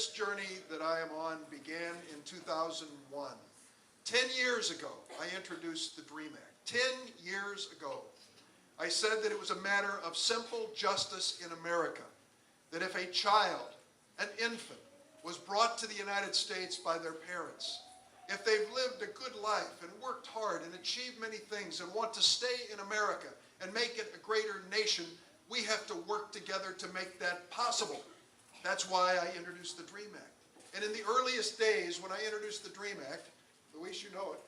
this journey that I am on began in 2001. 10 years ago, I introduced the DREAM Act. 10 years ago, I said that it was a matter of simple justice in America, that if a child, an infant, was brought to the United States by their parents, if they've lived a good life and worked hard and achieved many things and want to stay in America and make it a greater nation, we have to work together to make that possible. That's why I introduced the DREAM Act. And in the earliest days when I introduced the DREAM Act, Luis, you know it,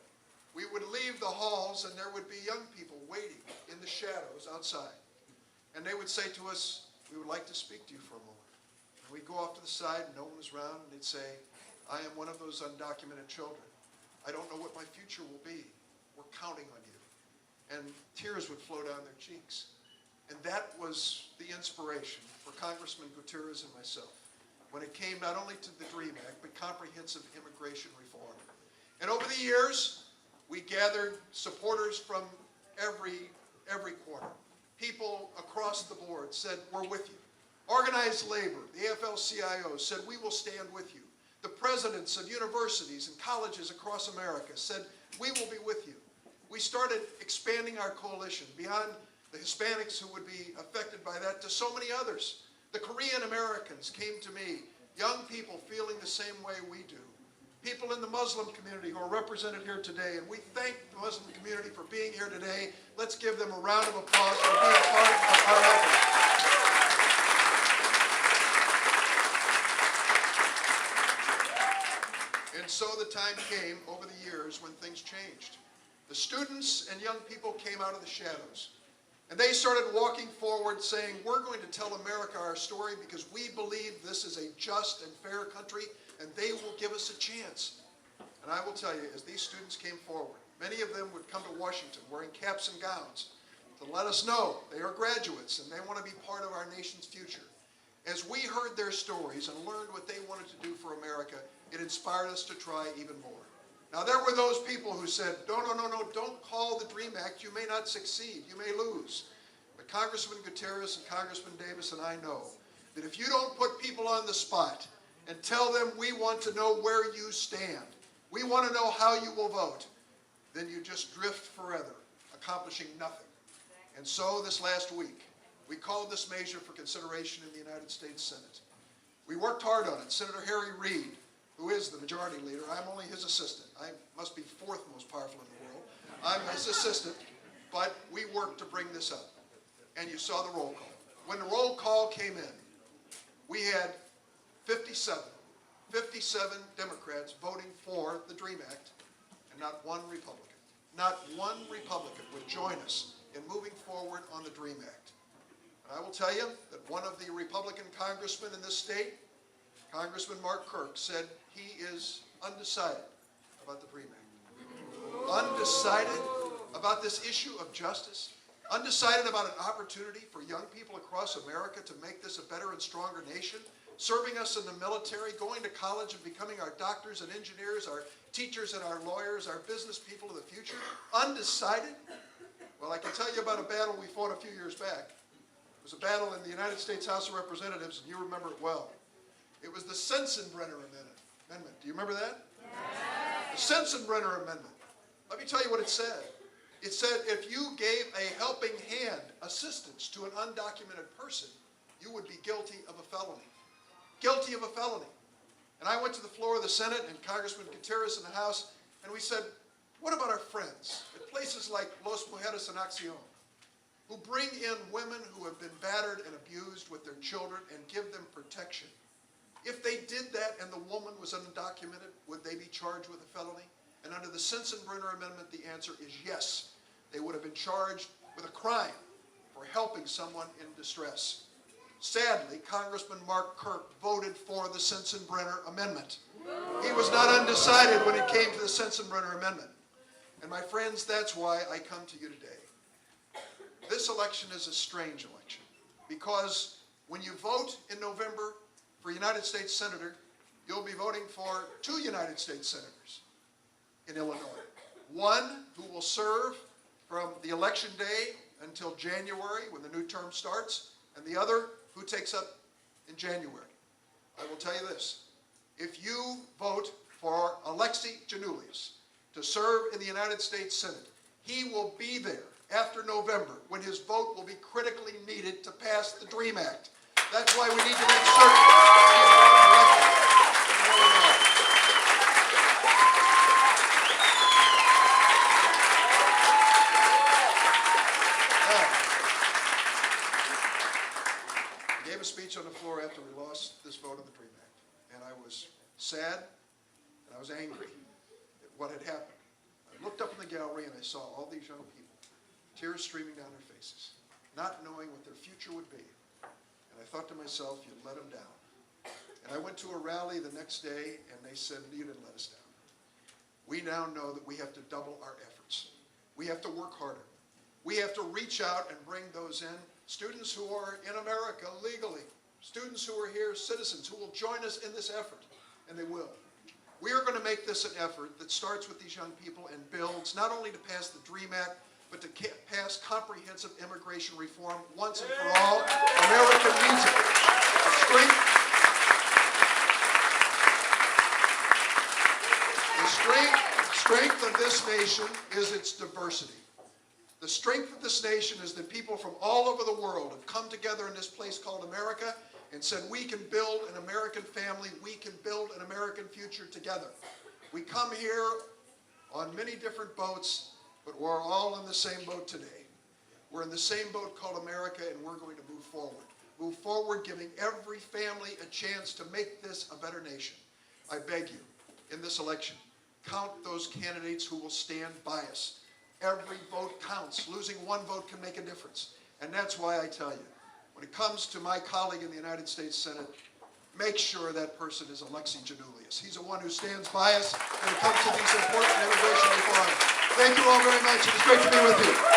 we would leave the halls and there would be young people waiting in the shadows outside. And they would say to us, we would like to speak to you for a moment. And we'd go off to the side and no one was around and they'd say, I am one of those undocumented children. I don't know what my future will be. We're counting on you. And tears would flow down their cheeks. And that was the inspiration for Congressman Gutierrez and myself when it came not only to the DREAM Act, but comprehensive immigration reform. And over the years, we gathered supporters from every corner. People across the board said, we're with you. Organized labor, the AFL-CIO said, we will stand with you. The presidents of universities and colleges across America said, we will be with you. We started expanding our coalition beyond the Hispanics who would be affected by that to so many others. The Korean Americans came to me, young people feeling the same way we do. People in the Muslim community who are represented here today, and we thank the Muslim community for being here today. Let's give them a round of applause for being part of our effort. And so the time came over the years when things changed. The students and young people came out of the shadows. And they started walking forward saying, we're going to tell America our story because we believe this is a just and fair country and they will give us a chance. And I will tell you, as these students came forward, many of them would come to Washington wearing caps and gowns to let us know they are graduates and they want to be part of our nation's future. As we heard their stories and learned what they wanted to do for America, it inspired us to try even more. Now, there were those people who said, no, don't call the DREAM Act. You may not succeed. You may lose. But Congressman Gutierrez and Congressman Davis and I know that if you don't put people on the spot and tell them we want to know where you stand, we want to know how you will vote, then you just drift forever, accomplishing nothing. And so this last week, we called this measure for consideration in the United States Senate. We worked hard on it. Senator Harry Reid, who is the majority leader, I'm only his assistant. I must be fourth most powerful in the world. I'm his assistant, but we worked to bring this up. And you saw the roll call. When the roll call came in, we had 57 Democrats voting for the DREAM Act, and not one Republican. Not one Republican would join us in moving forward on the DREAM Act. And I will tell you that one of the Republican congressmen in this state, Congressman Mark Kirk, said he is undecided about the DREAM Act. Undecided about this issue of justice. Undecided about an opportunity for young people across America to make this a better and stronger nation. Serving us in the military, going to college and becoming our doctors and engineers, our teachers and our lawyers, our business people of the future. Undecided? Well, I can tell you about a battle we fought a few years back. It was a battle in the United States House of Representatives, and you remember it well. It was the Sensenbrenner Amendment. Do you remember that? Yes. The Sensenbrenner Amendment. Let me tell you what it said. It said if you gave a helping hand, assistance to an undocumented person, you would be guilty of a felony. Guilty of a felony. And I went to the floor of the Senate and Congressman Gutierrez in the House, and we said, what about our friends at places like Los Mujeres en Acción, who bring in women who have been battered and abused with their children and give them protection? If they did that and the woman was undocumented, would they be charged with a felony? And under the Sensenbrenner Amendment, the answer is yes. They would have been charged with a crime for helping someone in distress. Sadly, Congressman Mark Kirk voted for the Sensenbrenner Amendment. He was not undecided when it came to the Sensenbrenner Amendment. And my friends, that's why I come to you today. This election is a strange election because when you vote in November for United States Senator, you'll be voting for 2 United States Senators in Illinois. One who will serve from the election day until January when the new term starts, and the other who takes up in January. I will tell you this, if you vote for Alexei Janulius to serve in the United States Senate, he will be there after November when his vote will be critically needed to pass the DREAM Act. That's why we need to make certain I gave a speech on the floor after we lost this vote on the DREAM Act, and I was sad and I was angry at what had happened. I looked up in the gallery and I saw all these young people, tears streaming down their faces, not knowing what their future would be. And I thought to myself, you let them down. And I went to a rally the next day and they said, you didn't let us down. We now know that we have to double our efforts. We have to work harder. We have to reach out and bring those in, students who are in America legally, students who are here, citizens who will join us in this effort, and they will. We are going to make this an effort that starts with these young people and builds not only to pass the DREAM Act, but to pass comprehensive immigration reform once and for all. America needs it. The strength of this nation is its diversity. The strength of this nation is that people from all over the world have come together in this place called America and said, we can build an American family, we can build an American future together. We come here on many different boats, but we're all in the same boat today. We're in the same boat called America, and we're going to move forward. Move forward, giving every family a chance to make this a better nation. I beg you, in this election, count those candidates who will stand by us. Every vote counts. Losing one vote can make a difference. And that's why I tell you, when it comes to my colleague in the United States Senate, make sure that person is Alexei Janulius. He's the one who stands by us when it comes to these important immigration reforms. Thank you all very much. It was great to be with you.